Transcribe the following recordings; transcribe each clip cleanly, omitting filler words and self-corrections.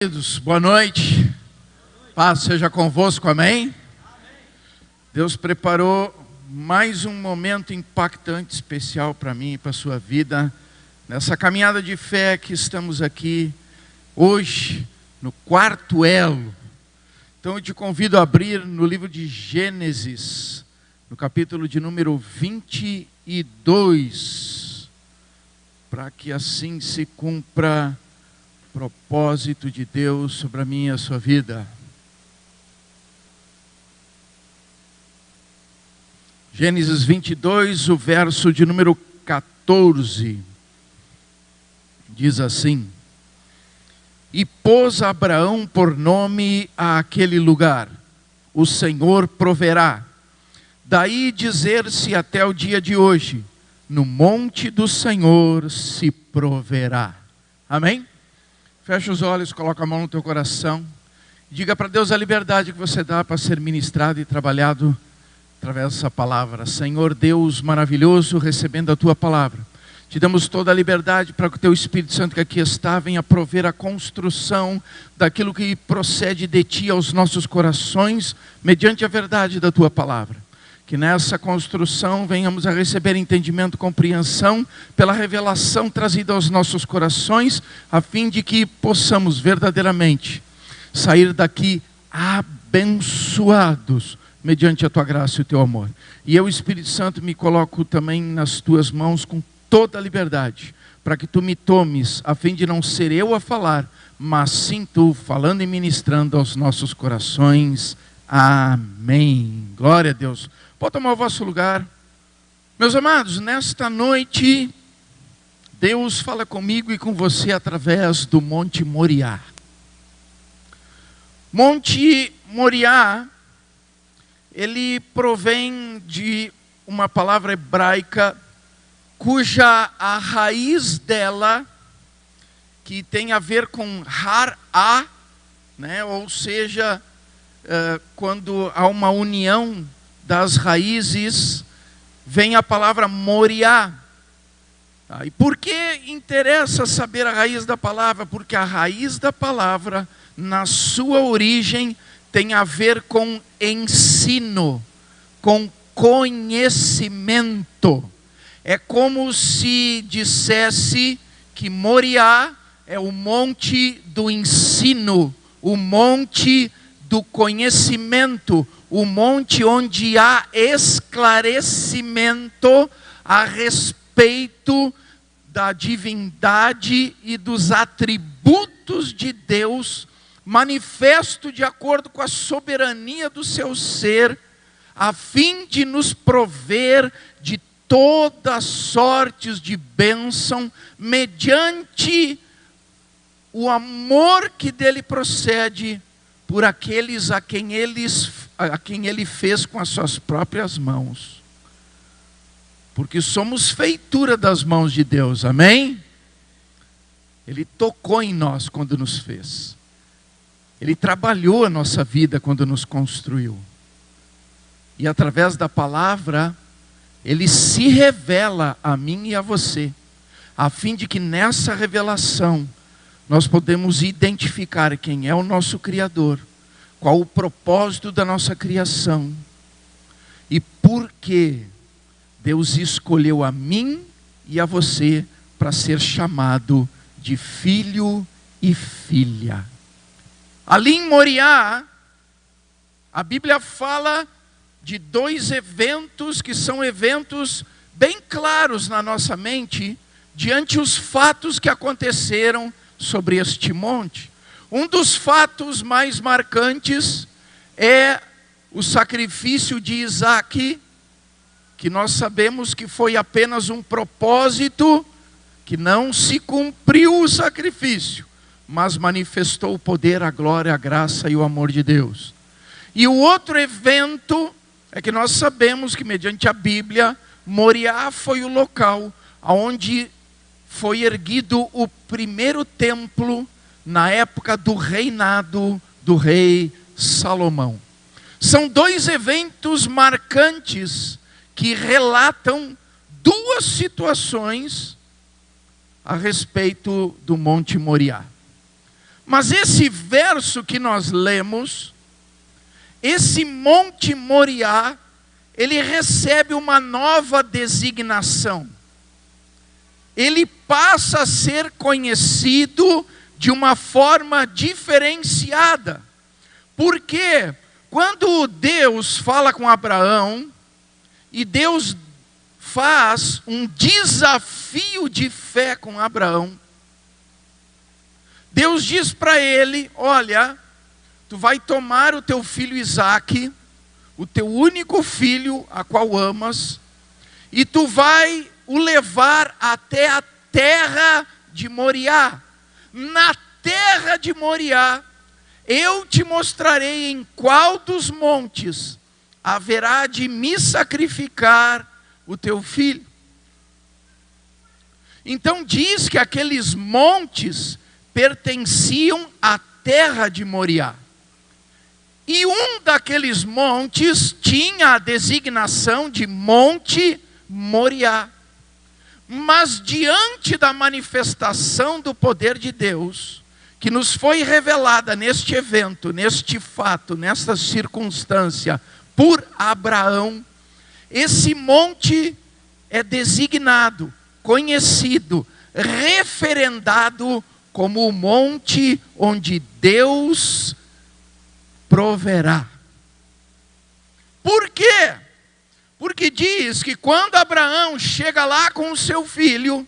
Queridos, boa noite. Paz seja convosco, amém? Deus preparou mais um momento impactante, especial para mim e para a sua vida, nessa caminhada de fé que estamos aqui hoje, no quarto elo. Então eu te convido a abrir no livro de Gênesis, no capítulo de número 22, para que assim se cumpra o propósito de Deus sobre a minha e a sua vida. Gênesis 22, o verso de número 14, diz assim: E pôs Abraão por nome àquele lugar, o Senhor proverá. Daí dizer-se até o dia de hoje, no monte do Senhor se proverá. Amém? Fecha os olhos, coloca a mão no teu coração. Diga para Deus a liberdade que você dá para ser ministrado e trabalhado através dessa palavra. Senhor Deus maravilhoso, recebendo a tua palavra, te damos toda a liberdade para que o teu Espírito Santo que aqui está venha prover a construção daquilo que procede de ti aos nossos corações, mediante a verdade da tua palavra. Que nessa construção venhamos a receber entendimento, compreensão pela revelação trazida aos nossos corações, a fim de que possamos verdadeiramente sair daqui abençoados, mediante a tua graça e o teu amor. E eu, Espírito Santo, me coloco também nas tuas mãos com toda a liberdade, para que tu me tomes, a fim de não ser eu a falar, mas sim tu falando e ministrando aos nossos corações. Amém. Glória a Deus. Pode tomar o vosso lugar. Meus amados, nesta noite, Deus fala comigo e com você através do Monte Moriá. Monte Moriá, ele provém de uma palavra hebraica, cuja a raiz dela, que tem a ver com har-a, né? Ou seja, quando há uma união das raízes, vem a palavra Moriá. E por que interessa saber a raiz da palavra? Porque a raiz da palavra, na sua origem, tem a ver com ensino, com conhecimento. É como se dissesse que Moriá é o monte do ensino, o monte do conhecimento, o monte onde há esclarecimento a respeito da divindade e dos atributos de Deus, manifesto de acordo com a soberania do seu ser, a fim de nos prover de todas sortes de bênção, mediante o amor que dele procede por aqueles a quem ele fez com as suas próprias mãos. Porque somos feitura das mãos de Deus, amém? Ele tocou em nós quando nos fez. Ele trabalhou a nossa vida quando nos construiu. E através da palavra, ele se revela a mim e a você, a fim de que nessa revelação nós podemos identificar quem é o nosso Criador, qual o propósito da nossa criação e por que Deus escolheu a mim e a você para ser chamado de filho e filha. Ali em Moriá, a Bíblia fala de dois eventos que são eventos bem claros na nossa mente, diante os fatos que aconteceram sobre este monte. Um dos fatos mais marcantes é o sacrifício de Isaque, que nós sabemos que foi apenas um propósito, que não se cumpriu o sacrifício, mas manifestou o poder, a glória, a graça e o amor de Deus. E o outro evento é que nós sabemos que, mediante a Bíblia, Moriá foi o local onde foi erguido o primeiro templo na época do reinado do rei Salomão. São dois eventos marcantes que relatam duas situações a respeito do Monte Moriá. Mas esse verso que nós lemos, esse Monte Moriá, ele recebe uma nova designação. Ele passa a ser conhecido de uma forma diferenciada. Porque quando Deus fala com Abraão, e Deus faz um desafio de fé com Abraão, Deus diz para ele: olha, tu vai tomar o teu filho Isaque, o teu único filho, a qual amas, e tu vai o levar até a terra de Moriá. Na terra de Moriá, eu te mostrarei em qual dos montes haverá de me sacrificar o teu filho. Então diz que aqueles montes pertenciam à terra de Moriá. E um daqueles montes tinha a designação de Monte Moriá. Mas diante da manifestação do poder de Deus, que nos foi revelada neste evento, neste fato, nesta circunstância, por Abraão, esse monte é designado, conhecido, referendado como o monte onde Deus proverá. Por quê? Porque diz que quando Abraão chega lá com o seu filho,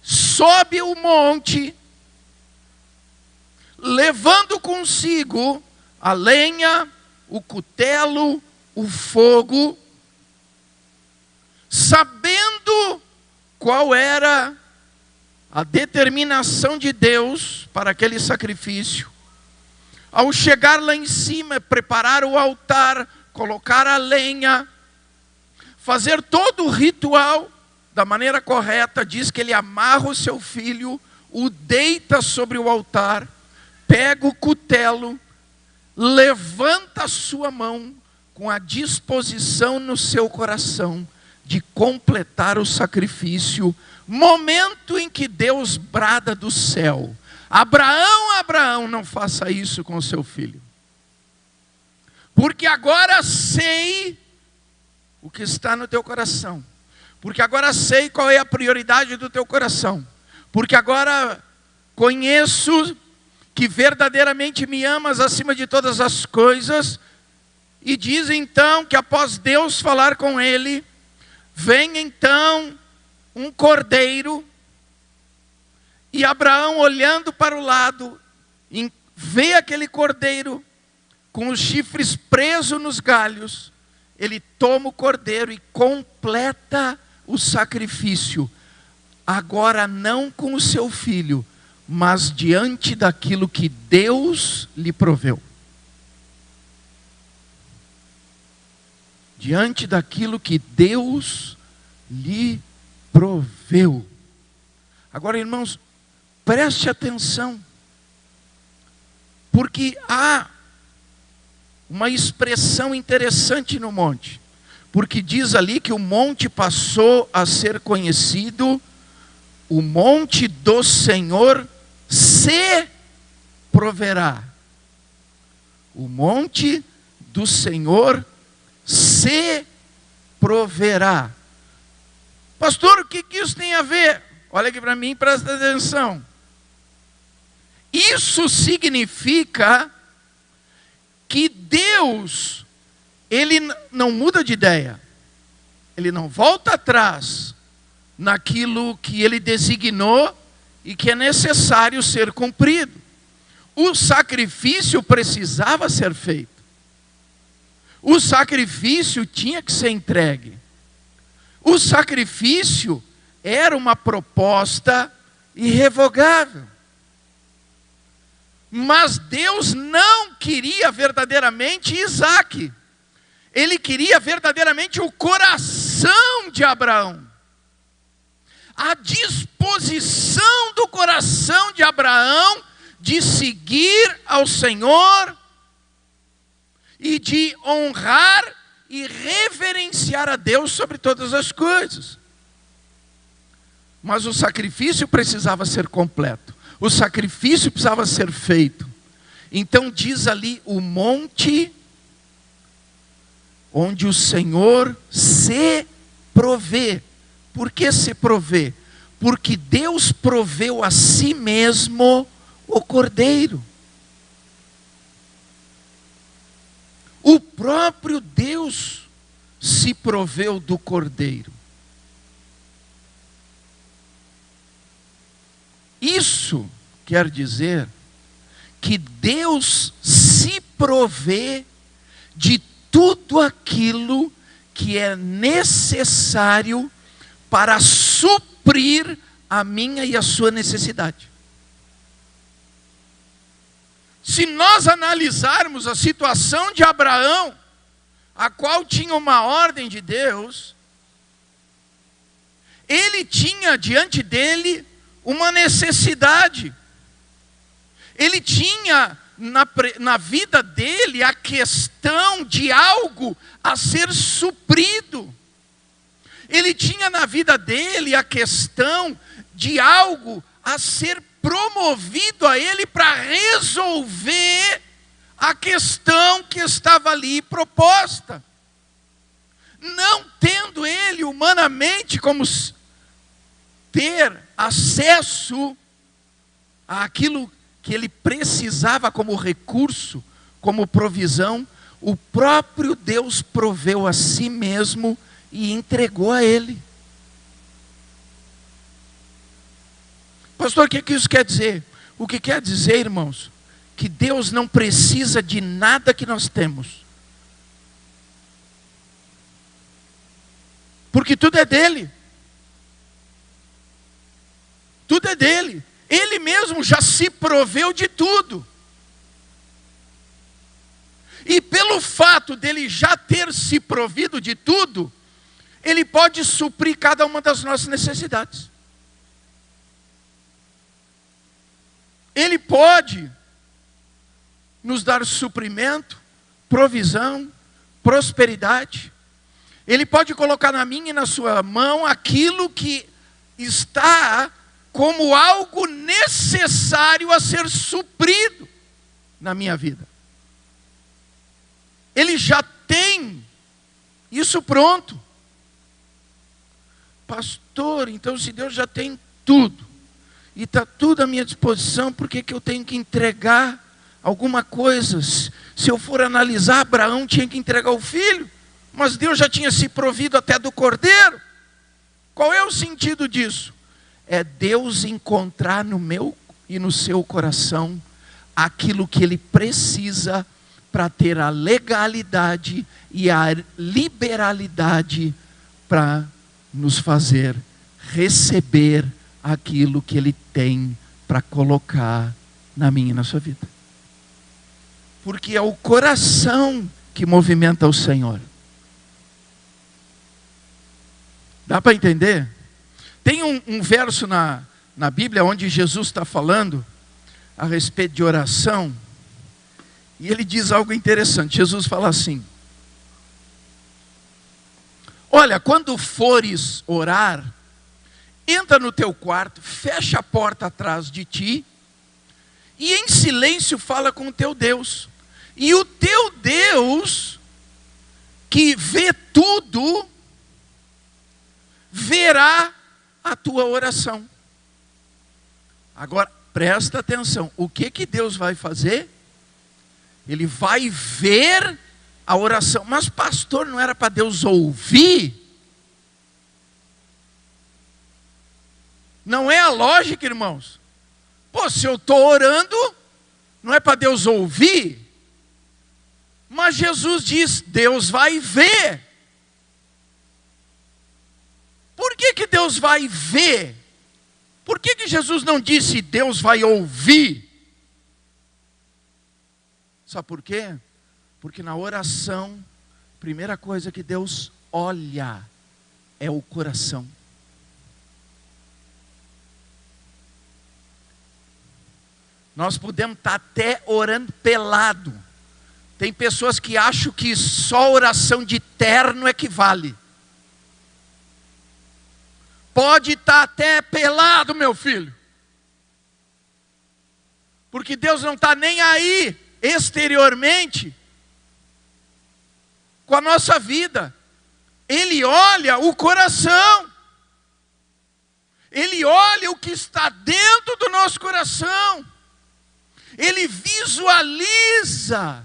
sobe o monte, levando consigo a lenha, o cutelo, o fogo, sabendo qual era a determinação de Deus para aquele sacrifício. Ao chegar lá em cima, preparar o altar, colocar a lenha, fazer todo o ritual da maneira correta, diz que ele amarra o seu filho, o deita sobre o altar, pega o cutelo, levanta a sua mão com a disposição no seu coração de completar o sacrifício. Momento em que Deus brada do céu: Abraão, Abraão, não faça isso com o seu filho, porque agora sei o que está no teu coração, porque agora sei qual é a prioridade do teu coração, porque agora conheço que verdadeiramente me amas acima de todas as coisas. E diz então que após Deus falar com ele, vem então um cordeiro, e Abraão, olhando para o lado, vê aquele cordeiro com os chifres presos nos galhos. Ele toma o cordeiro e completa o sacrifício, agora não com o seu filho, mas diante daquilo que Deus lhe proveu. Diante daquilo que Deus lhe proveu. Agora, irmãos, preste atenção, porque há uma expressão interessante no monte, porque diz ali que o monte passou a ser conhecido, o monte do Senhor se proverá. O monte do Senhor se proverá. Pastor, o que isso tem a ver? Olha aqui para mim, presta atenção. Isso significa que Deus, ele não muda de ideia, ele não volta atrás naquilo que ele designou e que é necessário ser cumprido. O sacrifício precisava ser feito. O sacrifício tinha que ser entregue. O sacrifício era uma proposta irrevogável. Mas Deus não queria verdadeiramente Isaque. Ele queria verdadeiramente o coração de Abraão. A disposição do coração de Abraão de seguir ao Senhor e de honrar e reverenciar a Deus sobre todas as coisas. Mas o sacrifício precisava ser completo. o sacrifício precisava ser feito. Então diz ali o monte onde o Senhor se provê. Por que se provê? Porque Deus proveu a si mesmo o cordeiro. O próprio Deus se proveu do cordeiro. Isso quer dizer que Deus se provê de tudo aquilo que é necessário para suprir a minha e a sua necessidade. Se nós analisarmos a situação de Abraão, a qual tinha uma ordem de Deus, ele tinha diante dele uma necessidade. Ele tinha na vida dele a questão de algo a ser suprido. Ele tinha na vida dele a questão de algo a ser promovido a ele para resolver a questão que estava ali proposta. Não tendo ele humanamente como ter acesso àquilo que ele precisava como recurso, como provisão, o próprio Deus proveu a si mesmo e entregou a ele. Pastor, o que isso quer dizer? O que quer dizer, irmãos? Que Deus não precisa de nada que nós temos. Porque tudo é dele. Tudo é dele. Ele mesmo já se proveu de tudo. E pelo fato dele já ter se provido de tudo, ele pode suprir cada uma das nossas necessidades. Ele pode nos dar suprimento, provisão, prosperidade. Ele pode colocar na minha e na sua mão aquilo que está como algo necessário a ser suprido na minha vida. Ele já tem isso pronto. Pastor, então se Deus já tem tudo, e está tudo à minha disposição, por que eu tenho que entregar alguma coisa? Se eu for analisar, Abraão tinha que entregar o filho, mas Deus já tinha se provido até do cordeiro. Qual é o sentido disso? É Deus encontrar no meu e no seu coração aquilo que Ele precisa para ter a legalidade e a liberalidade para nos fazer receber aquilo que Ele tem para colocar na minha e na sua vida. Porque é o coração que movimenta o Senhor. Dá para entender? Tem um verso na Bíblia onde Jesus está falando a respeito de oração, e ele diz algo interessante. Jesus fala assim: olha, quando fores orar, entra no teu quarto, fecha a porta atrás de ti, e em silêncio fala com o teu Deus. E o teu Deus, que vê tudo, verá a tua oração. Agora, presta atenção. O que Deus vai fazer? Ele vai ver a oração. Mas pastor, não era para Deus ouvir? Não é a lógica, irmãos. Pô, se eu estou orando, não é para Deus ouvir? Mas Jesus diz, Deus vai ver. Por que Deus vai ver? Por que Jesus não disse Deus vai ouvir? Sabe por quê? Porque na oração, a primeira coisa que Deus olha é o coração. Nós podemos estar até orando pelado. Tem pessoas que acham que só oração de terno é que vale. Pode estar até pelado, meu filho. Porque Deus não está nem aí exteriormente com a nossa vida. Ele olha o coração. Ele olha o que está dentro do nosso coração. Ele visualiza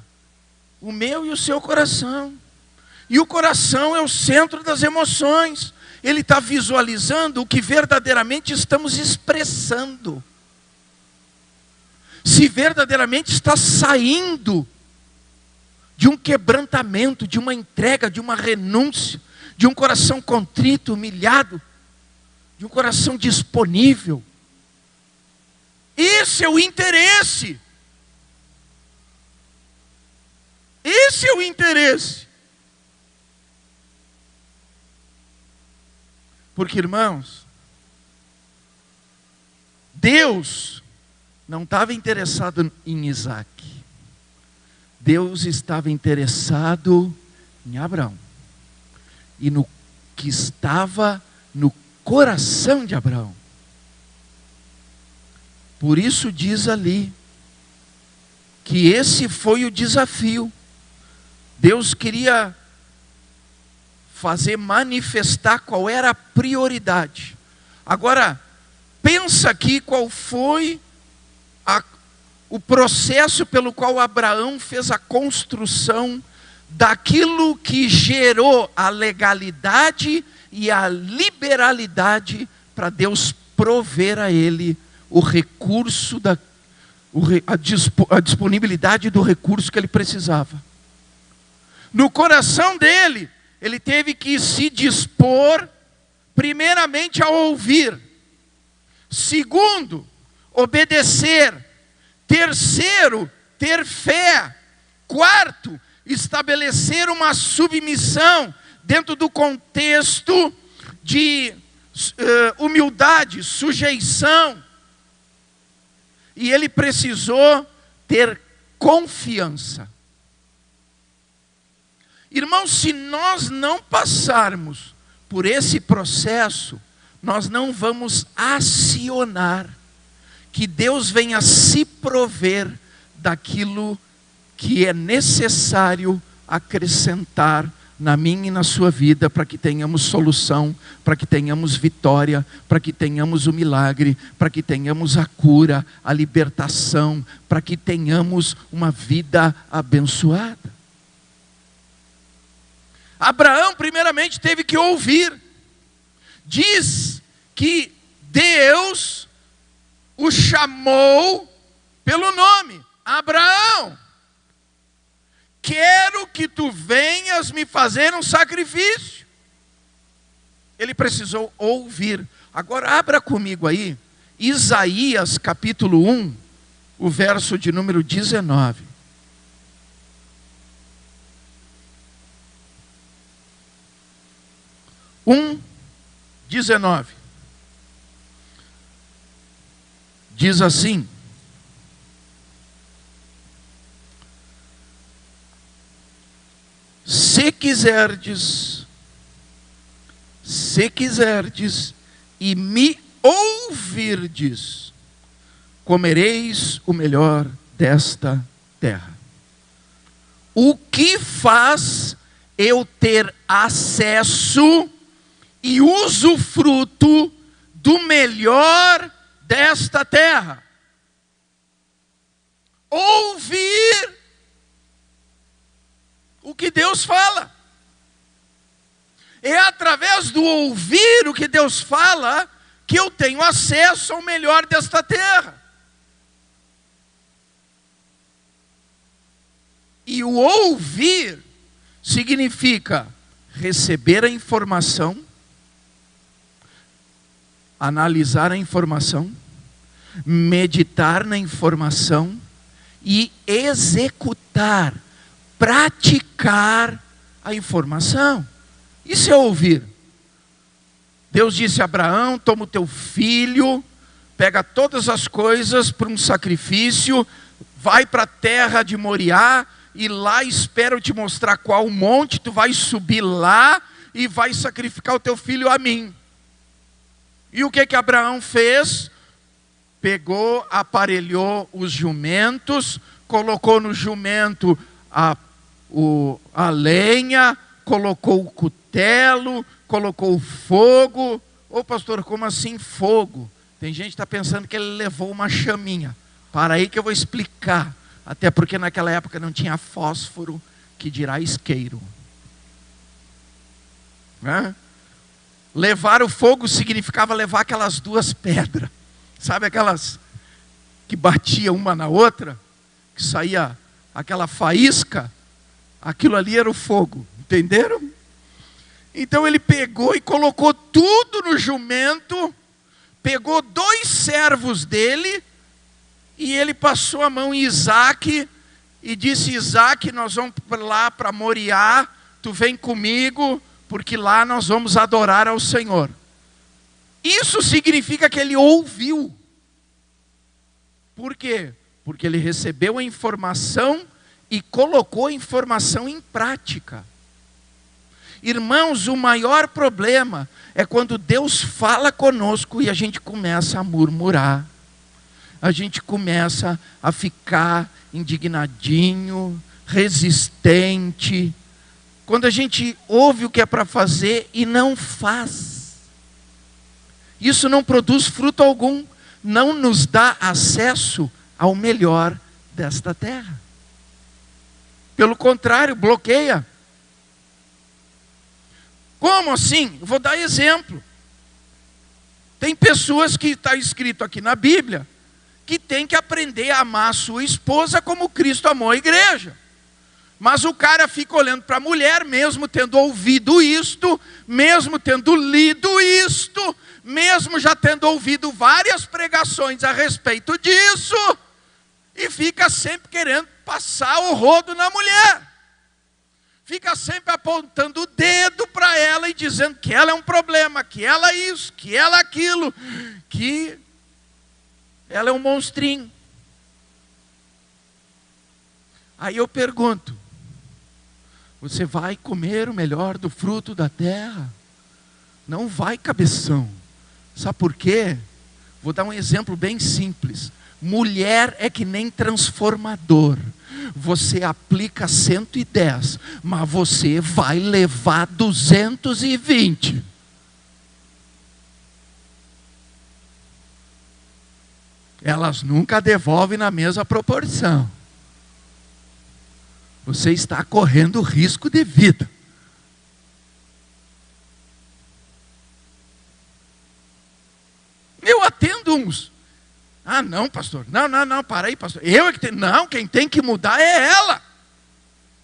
o meu e o seu coração. E o coração é o centro das emoções. Ele está visualizando o que verdadeiramente estamos expressando. Se verdadeiramente está saindo de um quebrantamento, de uma entrega, de uma renúncia, de um coração contrito, humilhado, de um coração disponível. Esse é o interesse. Esse é o interesse. Porque, irmãos, Deus não estava interessado em Isaac. Deus estava interessado em Abraão. E no que estava no coração de Abraão. Por isso diz ali que esse foi o desafio. Deus queria fazer manifestar qual era a prioridade. Agora, pensa aqui qual foi o processo pelo qual Abraão fez a construção daquilo que gerou a legalidade e a liberalidade para Deus prover a ele o recurso, a disponibilidade do recurso que ele precisava. No coração dele, ele teve que se dispor, primeiramente, a ouvir. Segundo, obedecer. Terceiro, ter fé. Quarto, estabelecer uma submissão dentro do contexto de humildade, sujeição. E ele precisou ter confiança. Irmãos, se nós não passarmos por esse processo, nós não vamos acionar que Deus venha se prover daquilo que é necessário acrescentar na minha e na sua vida, para que tenhamos solução, para que tenhamos vitória, para que tenhamos o milagre, para que tenhamos a cura, a libertação, para que tenhamos uma vida abençoada. Abraão primeiramente teve que ouvir. Diz que Deus o chamou pelo nome: Abraão, quero que tu venhas me fazer um sacrifício. Ele precisou ouvir. Agora abra comigo aí, Isaías capítulo 1, o verso de número 19. Um 19. Diz assim: se quiserdes e me ouvirdes, comereis o melhor desta terra. O que faz eu ter acesso e usufruto do melhor desta terra? Ouvir o que Deus fala. É através do ouvir o que Deus fala que eu tenho acesso ao melhor desta terra. E o ouvir significa receber a informação, analisar a informação, meditar na informação e executar, praticar a informação. Isso é ouvir. Deus disse a Abraão: toma o teu filho, pega todas as coisas para um sacrifício, vai para a terra de Moriá, e lá espero te mostrar qual monte, tu vai subir lá e vai sacrificar o teu filho a mim. E o que Abraão fez? pegou, aparelhou os jumentos, colocou no jumento a lenha, colocou o cutelo, colocou o fogo. Ô pastor, como assim fogo? Tem gente que está pensando que ele levou uma chaminha. Para aí que eu vou explicar. Até porque naquela época não tinha fósforo, que dirá isqueiro. Levar o fogo significava levar aquelas duas pedras. Sabe aquelas que batiam uma na outra? Que saía aquela faísca? Aquilo ali era o fogo. Entenderam? Então ele pegou e colocou tudo no jumento. Pegou 2 servos dele. E ele passou a mão em Isaque. E disse: Isaque, nós vamos lá para Moriá. Tu vem comigo, porque lá nós vamos adorar ao Senhor. Isso significa que ele ouviu. Por quê? Porque ele recebeu a informação e colocou a informação em prática. Irmãos, o maior problema é quando Deus fala conosco e a gente começa a murmurar. A gente começa a ficar indignadinho, resistente. Quando a gente ouve o que é para fazer e não faz. Isso não produz fruto algum. Não nos dá acesso ao melhor desta terra. Pelo contrário, bloqueia. Como assim? Eu vou dar exemplo. Tem pessoas que está escrito aqui na Bíblia que tem que aprender a amar a sua esposa como Cristo amou a igreja. Mas o cara fica olhando para a mulher, mesmo tendo ouvido isto, mesmo tendo lido isto, mesmo já tendo ouvido várias pregações a respeito disso, e fica sempre querendo passar o rodo na mulher. Fica sempre apontando o dedo para ela e dizendo que ela é um problema, que ela é isso, que ela é aquilo, que ela é um monstrinho. Aí eu pergunto: você vai comer o melhor do fruto da terra? Não vai, cabeção. Sabe por quê? Vou dar um exemplo bem simples. Mulher é que nem transformador. Você aplica 110, mas você vai levar 220. Elas nunca devolvem na mesma proporção. Você está correndo risco de vida. Eu atendo uns. Ah, não, pastor. Não, para aí, pastor. Eu é que tenho. Não, quem tem que mudar é ela.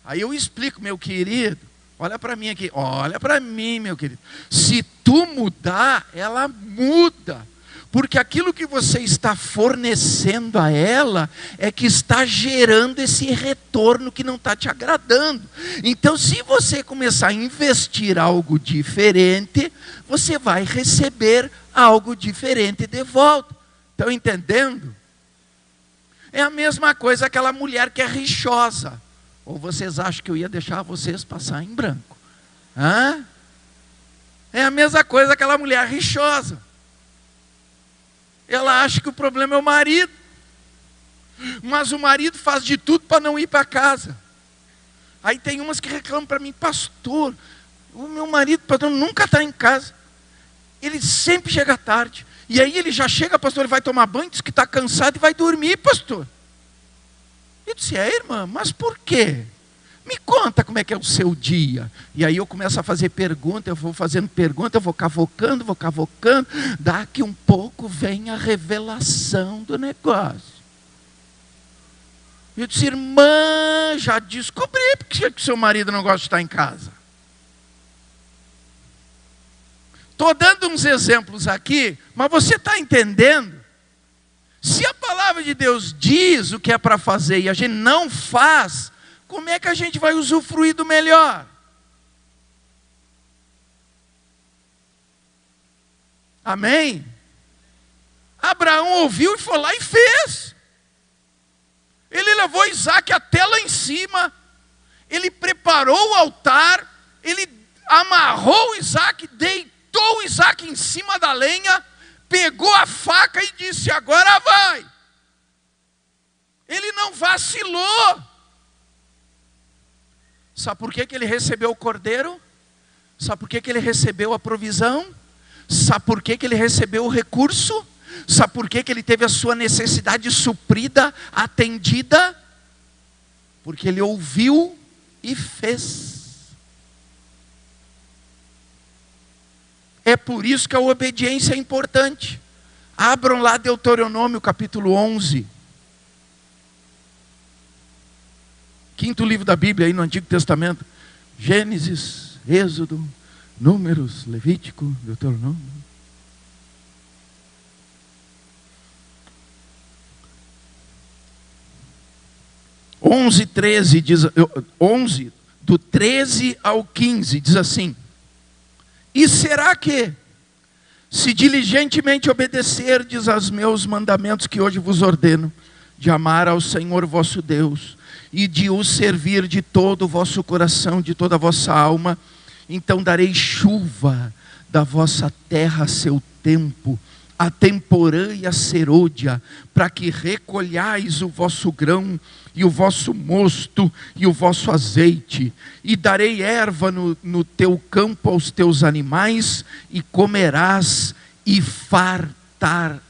Aí eu explico, meu querido. Olha para mim aqui. Olha para mim, meu querido. Se tu mudar, ela muda. Porque aquilo que você está fornecendo a ela é que está gerando esse retorno que não está te agradando. Então, se você começar a investir algo diferente, você vai receber algo diferente de volta. Estão entendendo? É a mesma coisa aquela mulher que é rixosa. Ou vocês acham que eu ia deixar vocês passar em branco? É a mesma coisa aquela mulher rixosa. Ela acha que o problema é o marido. Mas o marido faz de tudo para não ir para casa. Aí tem umas que reclamam para mim: pastor, o meu marido, pastor, nunca está em casa. Ele sempre chega tarde. E aí ele já chega, pastor, ele vai tomar banho, diz que está cansado e vai dormir, pastor. Eu disse: irmã, mas por quê? Me conta como é que é o seu dia. E aí eu começo a fazer pergunta, eu vou fazendo pergunta, eu vou cavocando. Daqui um pouco vem a revelação do negócio. Eu disse: irmã, já descobri porque que seu marido não gosta de estar em casa. Estou dando uns exemplos aqui, mas você está entendendo? Se a palavra de Deus diz o que é para fazer e a gente não faz, como é que a gente vai usufruir do melhor? Amém? Abraão ouviu e foi lá e fez. Ele levou Isaque até lá em cima. Ele preparou o altar. Ele amarrou Isaque, deitou Isaque em cima da lenha. pegou a faca e disse: agora vai. Ele não vacilou. Sabe por que ele recebeu o cordeiro? Sabe por que ele recebeu a provisão? Sabe por que ele recebeu o recurso? Sabe por que ele teve a sua necessidade suprida, atendida? Porque ele ouviu e fez. É por isso que a obediência é importante. Abram lá Deuteronômio capítulo 11. Quinto livro da Bíblia aí no Antigo Testamento. Gênesis, Êxodo, Números, Levítico, Deuteronômio. 11:13 diz, 11 do 13 ao 15 diz assim: e será que, se diligentemente obedecerdes aos meus mandamentos que hoje vos ordeno, de amar ao Senhor vosso Deus, e de o servir de todo o vosso coração, de toda a vossa alma, então darei chuva da vossa terra a seu tempo, a temporã e a serôdia, para que recolhais o vosso grão, e o vosso mosto, e o vosso azeite, e darei erva no teu campo aos teus animais, e comerás, e fartar-te-ás.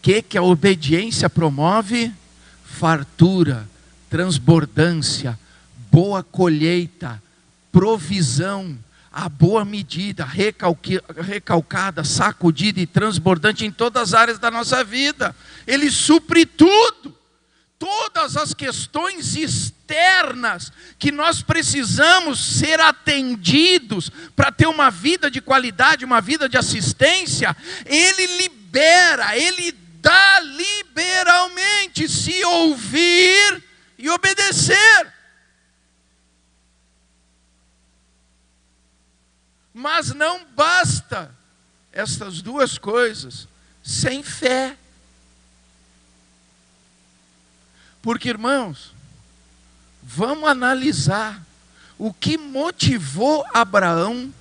Que a obediência promove? Fartura, transbordância, boa colheita, provisão, a boa medida, recalcada, sacudida e transbordante em todas as áreas da nossa vida. Ele supre tudo. Todas as questões externas que nós precisamos ser atendidos para ter uma vida de qualidade, uma vida de assistência, Ele libera, Ele dá liberalmente, se ouvir e obedecer. Mas não basta essas duas coisas sem fé. Porque, irmãos, vamos analisar o que motivou Abraão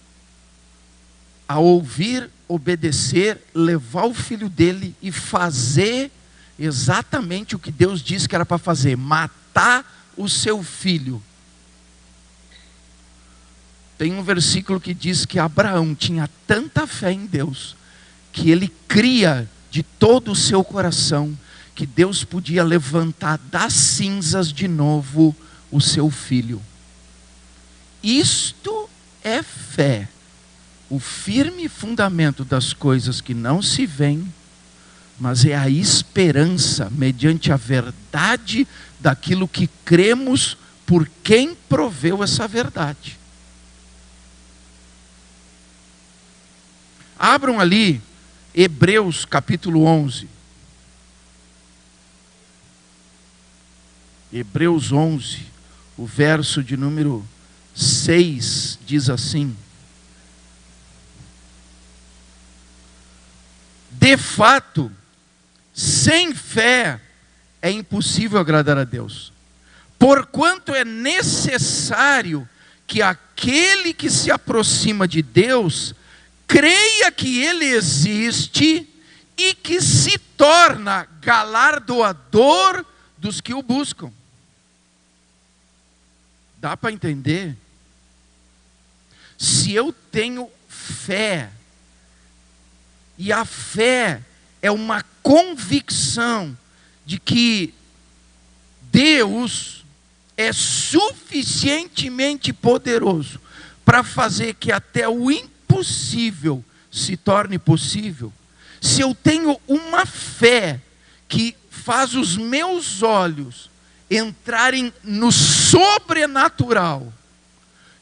a ouvir, obedecer, levar o filho dele e fazer exatamente o que Deus disse que era para fazer: matar o seu filho. Tem um versículo que diz que Abraão tinha tanta fé em Deus, que ele cria de todo o seu coração que Deus podia levantar das cinzas de novo o seu filho. Isto é fé, o firme fundamento das coisas que não se veem, mas é a esperança mediante a verdade daquilo que cremos por quem proveu essa verdade. Abram ali Hebreus capítulo 11. Hebreus 11, o verso de número 6 diz assim: de fato, sem fé é impossível agradar a Deus, porquanto é necessário que aquele que se aproxima de Deus creia que Ele existe e que se torna galardoador dos que o buscam. Dá para entender? Se eu tenho fé, e a fé é uma convicção de que Deus é suficientemente poderoso para fazer que até o impossível se torne possível. Se eu tenho uma fé que faz os meus olhos entrarem no sobrenatural,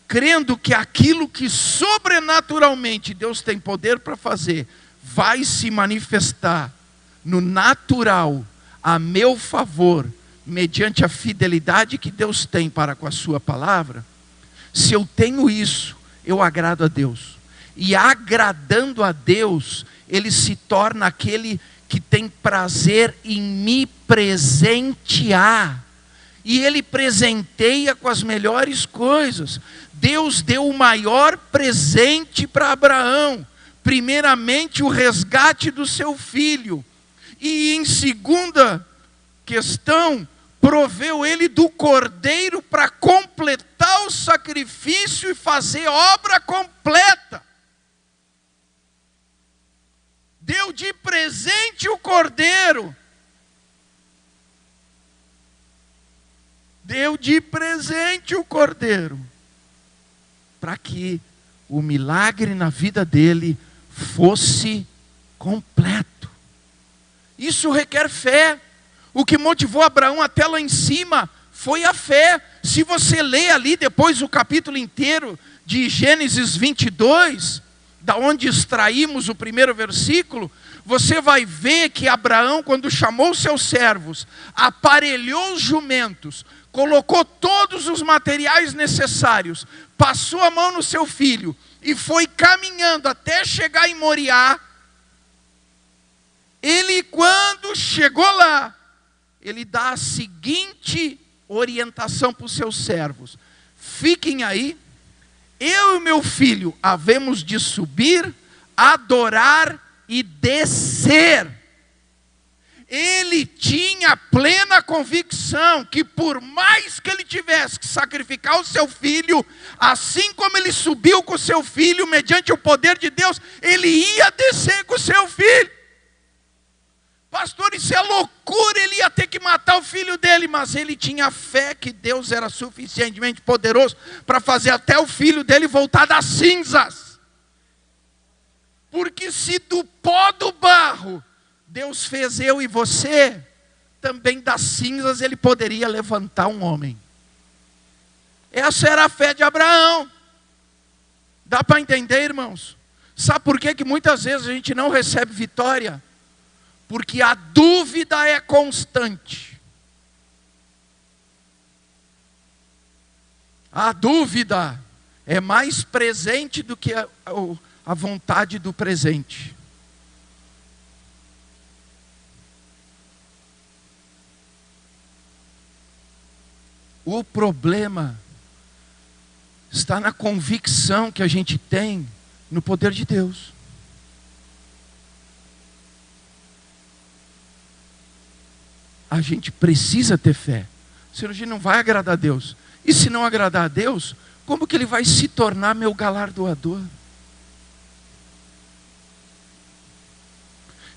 crendo que aquilo que sobrenaturalmente Deus tem poder para fazer, vai se manifestar no natural, a meu favor, mediante a fidelidade que Deus tem para com a sua palavra. Se eu tenho isso, eu agrado a Deus. E agradando a Deus, Ele se torna aquele que tem prazer em me presentear. e Ele presenteia com as melhores coisas. Deus deu o maior presente para Abraão. Primeiramente, o resgate do seu filho. E em segunda questão, proveu ele do cordeiro para completar o sacrifício e fazer obra completa. Deu de presente o cordeiro. Deu de presente o cordeiro. Para que o milagre na vida dele fosse completo. Isso requer fé. O que motivou Abraão até lá em cima foi a fé. Se você lê ali depois o capítulo inteiro de Gênesis 22, da onde extraímos o primeiro versículo, você vai ver que Abraão, quando chamou seus servos, aparelhou os jumentos, colocou todos os materiais necessários, passou a mão no seu filho e foi caminhando até chegar em Moriá. Ele, quando chegou lá, ele dá a seguinte orientação para os seus servos: fiquem aí, eu e meu filho havemos de subir, adorar e descer. Ele tinha plena convicção que por mais que ele tivesse que sacrificar o seu filho, assim como ele subiu com o seu filho, mediante o poder de Deus, ele ia descer com o seu filho. Pastor, isso é loucura, ele ia ter que matar o filho dele, mas ele tinha fé que Deus era suficientemente poderoso para fazer até o filho dele voltar das cinzas. Porque se do pó do barro Deus fez eu e você, também das cinzas ele poderia levantar um homem. Essa era a fé de Abraão. Dá para entender, irmãos? Sabe por que muitas vezes a gente não recebe vitória? Porque a dúvida é constante. A dúvida é mais presente do que a vontade do presente. O problema está na convicção que a gente tem no poder de Deus. A gente precisa ter fé. Senão a gente não vai agradar a Deus. E se não agradar a Deus, como que Ele vai se tornar meu galardoador?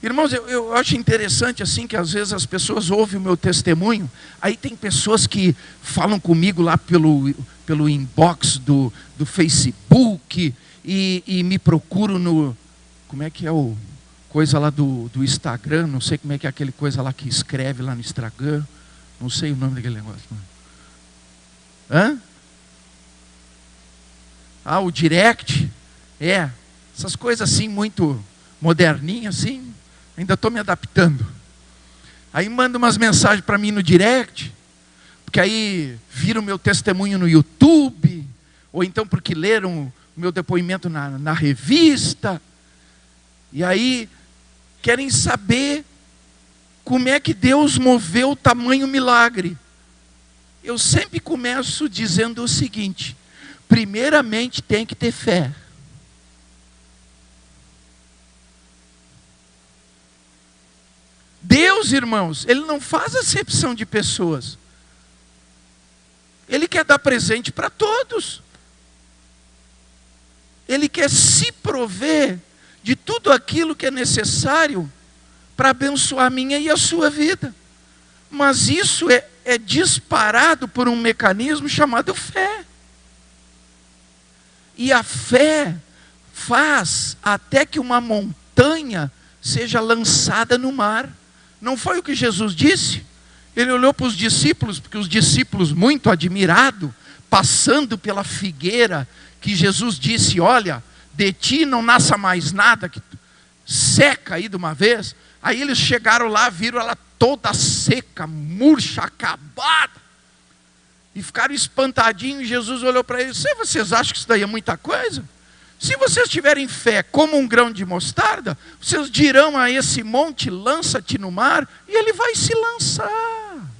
Irmãos, eu acho interessante assim que às vezes as pessoas ouvem o meu testemunho. Aí tem pessoas que falam comigo lá pelo inbox do Facebook e me procuram no... Como é que é o... coisa lá do Instagram, não sei como é que é aquele coisa lá que escreve lá no Instagram, não sei o nome daquele negócio. O direct, essas coisas assim muito moderninhas assim, ainda estou me adaptando. Aí manda umas mensagens para mim no direct, porque aí viram o meu testemunho no YouTube, ou então porque leram o meu depoimento na revista, e aí querem saber como é que Deus moveu tamanho milagre. Eu sempre começo dizendo o seguinte: primeiramente tem que ter fé. Deus, irmãos, Ele não faz acepção de pessoas. Ele quer dar presente para todos. Ele quer se prover de tudo aquilo que é necessário para abençoar a minha e a sua vida. Mas isso é disparado por um mecanismo chamado fé. E a fé faz até que uma montanha seja lançada no mar. Não foi o que Jesus disse? Ele olhou para os discípulos, porque os discípulos, muito admirados, passando pela figueira, que Jesus disse: olha, de ti não nasça mais nada, que seca aí de uma vez. Aí eles chegaram lá, viram ela toda seca, murcha, acabada, e ficaram espantadinhos. E Jesus olhou para eles: vocês acham que isso daí é muita coisa? Se vocês tiverem fé como um grão de mostarda, vocês dirão a esse monte: lança-te no mar, e ele vai se lançar.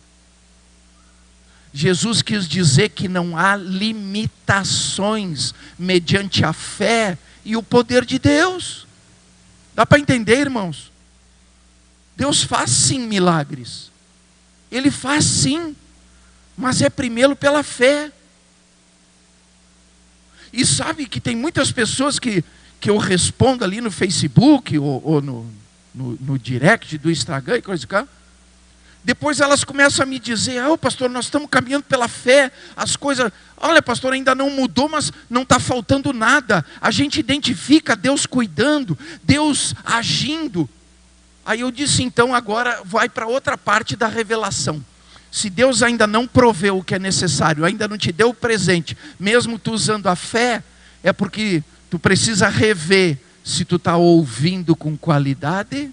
Jesus quis dizer que não há limitações mediante a fé e o poder de Deus. Dá para entender, irmãos? Deus faz sim milagres. Ele faz sim, mas é primeiro pela fé. E sabe que tem muitas pessoas que eu respondo ali no Facebook ou no direct do Instagram e coisa e tal. Depois elas começam a me dizer: pastor, nós estamos caminhando pela fé, as coisas, olha pastor, ainda não mudou, mas não está faltando nada. A gente identifica Deus cuidando, Deus agindo. Aí eu disse: então agora vai para outra parte da revelação. Se Deus ainda não proveu o que é necessário, ainda não te deu o presente, mesmo tu usando a fé, é porque tu precisa rever se tu está ouvindo com qualidade,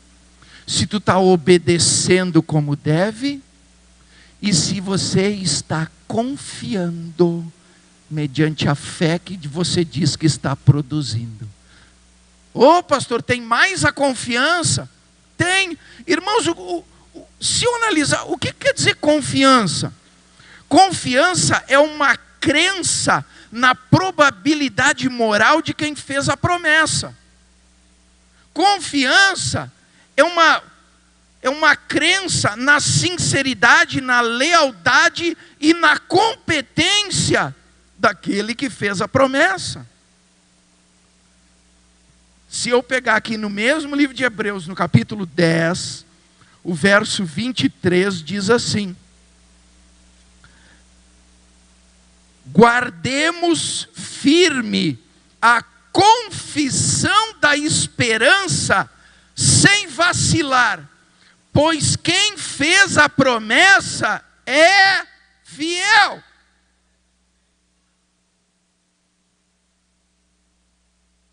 se tu está obedecendo como deve, e se você está confiando mediante a fé que você diz que está produzindo. Pastor, tem mais a confiança? Tem. Irmãos, se eu analisar, o que quer dizer confiança? Confiança é uma crença na probabilidade moral de quem fez a promessa. Confiança é uma crença na sinceridade, na lealdade e na competência daquele que fez a promessa. Se eu pegar aqui no mesmo livro de Hebreus, no capítulo 10, o verso 23 diz assim: guardemos firme a confissão da esperança sem vacilar, pois quem fez a promessa é fiel.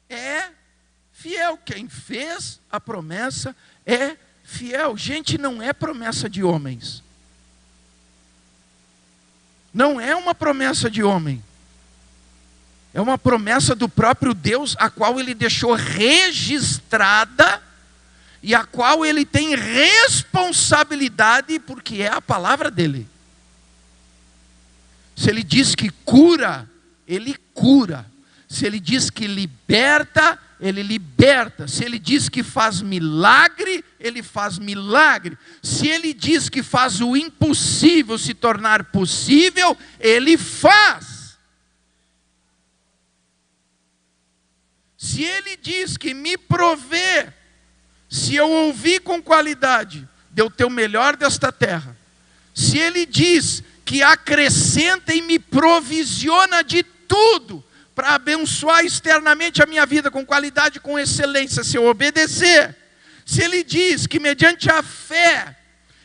É fiel. Quem fez a promessa é fiel. Gente, não é promessa de homens. Não é uma promessa de homem. É uma promessa do próprio Deus, a qual Ele deixou registrada e a qual Ele tem responsabilidade, porque é a palavra dEle. Se Ele diz que cura, Ele cura. Se Ele diz que liberta, Ele liberta. Se Ele diz que faz milagre, Ele faz milagre. Se Ele diz que faz o impossível se tornar possível, Ele faz. Se Ele diz que me provê, se eu ouvir com qualidade, deu ter o melhor desta terra. Se Ele diz que acrescenta e me provisiona de tudo, para abençoar externamente a minha vida com qualidade, com excelência, se eu obedecer. Se Ele diz que mediante a fé,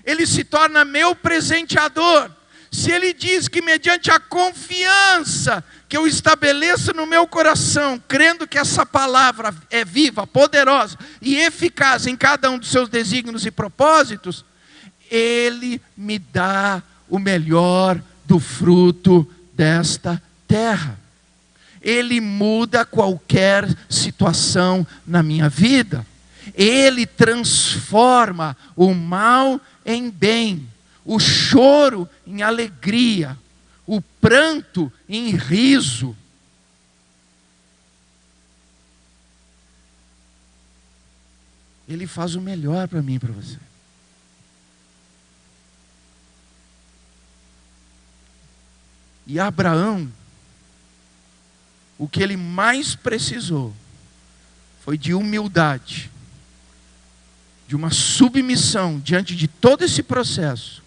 Ele se torna meu presenteador. Se Ele diz que mediante a confiança que eu estabeleço no meu coração, crendo que essa palavra é viva, poderosa e eficaz em cada um dos seus desígnios e propósitos, Ele me dá o melhor do fruto desta terra. Ele muda qualquer situação na minha vida. Ele transforma o mal em bem, o choro em alegria, o pranto em riso. Ele faz o melhor para mim e para você. E Abraão, o que ele mais precisou foi de humildade, de uma submissão diante de todo esse processo.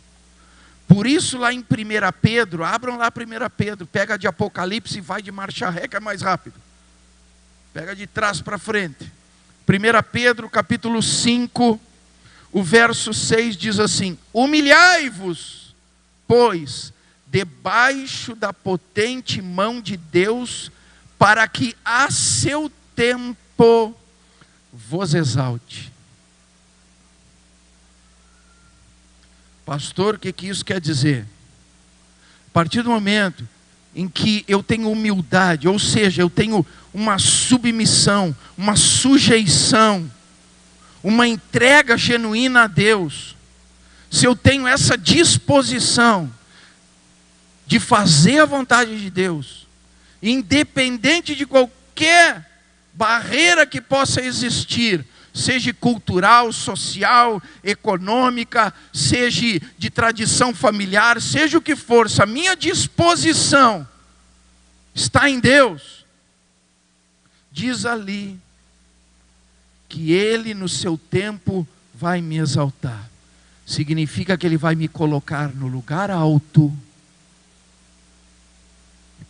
Por isso lá em 1 Pedro, abram lá 1 Pedro, pega de Apocalipse e vai de marcha ré, que é mais rápido. Pega de trás para frente. 1 Pedro capítulo 5, o verso 6 diz assim: humilhai-vos, pois, debaixo da potente mão de Deus, para que a seu tempo vos exalte. Pastor, o que isso quer dizer? A partir do momento em que eu tenho humildade, ou seja, eu tenho uma submissão, uma sujeição, uma entrega genuína a Deus, se eu tenho essa disposição, de fazer a vontade de Deus, independente de qualquer barreira que possa existir, seja cultural, social, econômica, seja de tradição familiar, seja o que for, se a minha disposição está em Deus, diz ali que Ele no seu tempo vai me exaltar. Significa que Ele vai me colocar no lugar alto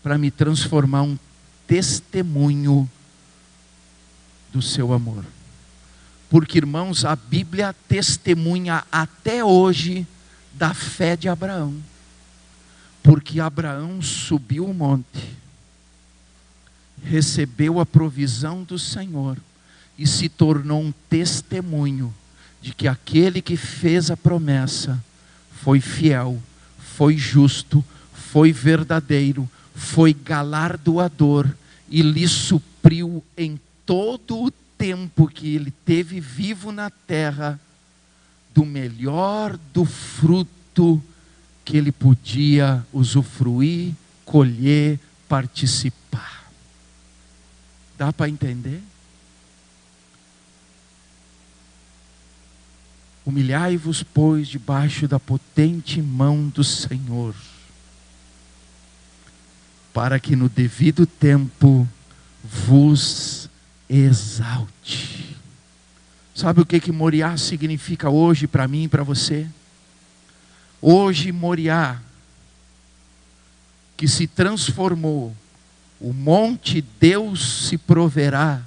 para me transformar um testemunho do seu amor. Porque, irmãos, a Bíblia testemunha até hoje da fé de Abraão. Porque Abraão subiu o monte, recebeu a provisão do Senhor e se tornou um testemunho de que aquele que fez a promessa foi fiel, foi justo, foi verdadeiro, foi galardoador e lhe supriu em todo o tempo que ele teve vivo na terra, do melhor do fruto que ele podia usufruir, colher, participar. Dá para entender? Humilhai-vos, pois, debaixo da potente mão do Senhor, para que no devido tempo vos exalte. Sabe o que Moriá significa hoje para mim e para você? Hoje Moriá, que se transformou, o monte Deus se proverá,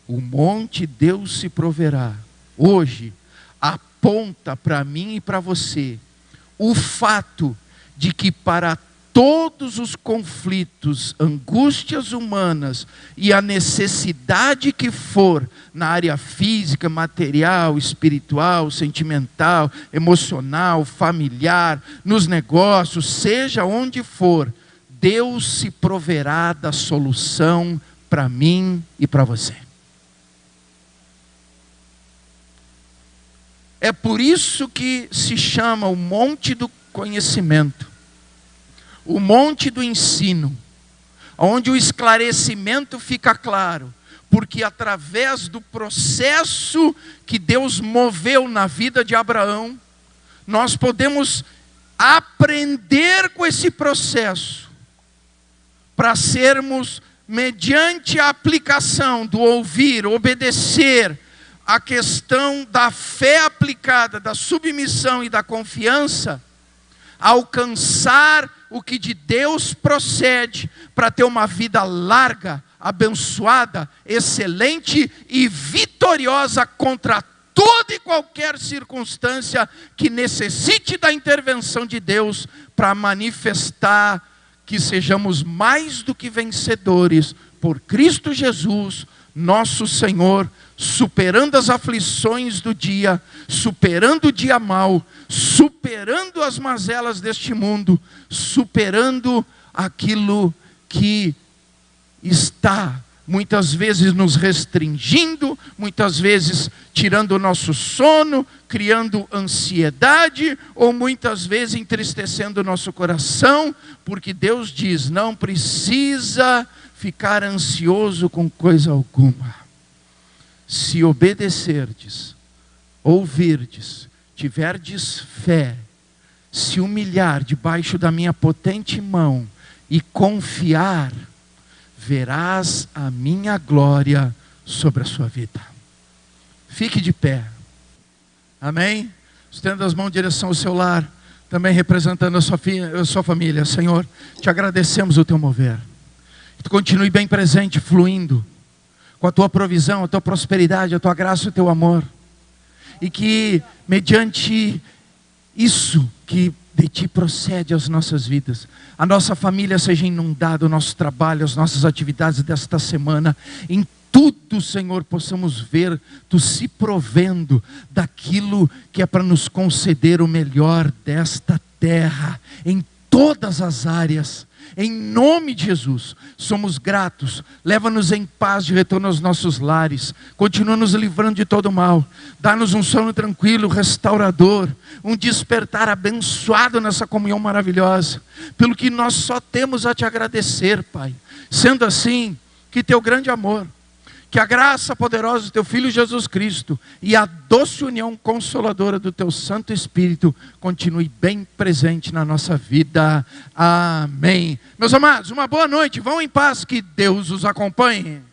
o monte Deus se proverá, hoje aponta para mim e para você o fato de que para todos os conflitos, angústias humanas e a necessidade que for na área física, material, espiritual, sentimental, emocional, familiar, nos negócios, seja onde for, Deus se proverá da solução para mim e para você. É por isso que se chama o monte do conhecimento, o monte do ensino, onde o esclarecimento fica claro, porque através do processo que Deus moveu na vida de Abraão, nós podemos aprender com esse processo, para sermos, mediante a aplicação do ouvir, obedecer, a questão da fé aplicada, da submissão e da confiança, alcançar o que de Deus procede para ter uma vida larga, abençoada, excelente e vitoriosa contra toda e qualquer circunstância que necessite da intervenção de Deus para manifestar que sejamos mais do que vencedores por Cristo Jesus, nosso Senhor, superando as aflições do dia, superando o dia mau, superando as mazelas deste mundo, superando aquilo que está muitas vezes nos restringindo, muitas vezes tirando o nosso sono, criando ansiedade, ou muitas vezes entristecendo o nosso coração, porque Deus diz, não precisa ficar ansioso com coisa alguma. Se obedecerdes, ouvirdes, tiverdes fé, se humilhar debaixo da minha potente mão e confiar, verás a minha glória sobre a sua vida. Fique de pé. Amém? Estenda as mãos em direção ao seu lar, também representando a sua família. Senhor, te agradecemos o teu mover. Que tu continue bem presente, fluindo, com a tua provisão, a tua prosperidade, a tua graça e o teu amor. E que, mediante isso que de ti procede as nossas vidas, a nossa família seja inundada, o nosso trabalho, as nossas atividades desta semana, em tudo, Senhor, possamos ver tu se provendo daquilo que é para nos conceder o melhor desta terra, em todas as áreas. Em nome de Jesus, somos gratos. Leva-nos em paz de retorno aos nossos lares. Continua nos livrando de todo mal. Dá-nos um sono tranquilo, restaurador. Um despertar abençoado nessa comunhão maravilhosa. Pelo que nós só temos a te agradecer, Pai. Sendo assim, que teu grande amor, que a graça poderosa do teu Filho Jesus Cristo e a doce união consoladora do teu Santo Espírito continue bem presente na nossa vida. Amém. Meus amados, uma boa noite. Vão em paz, que Deus os acompanhe.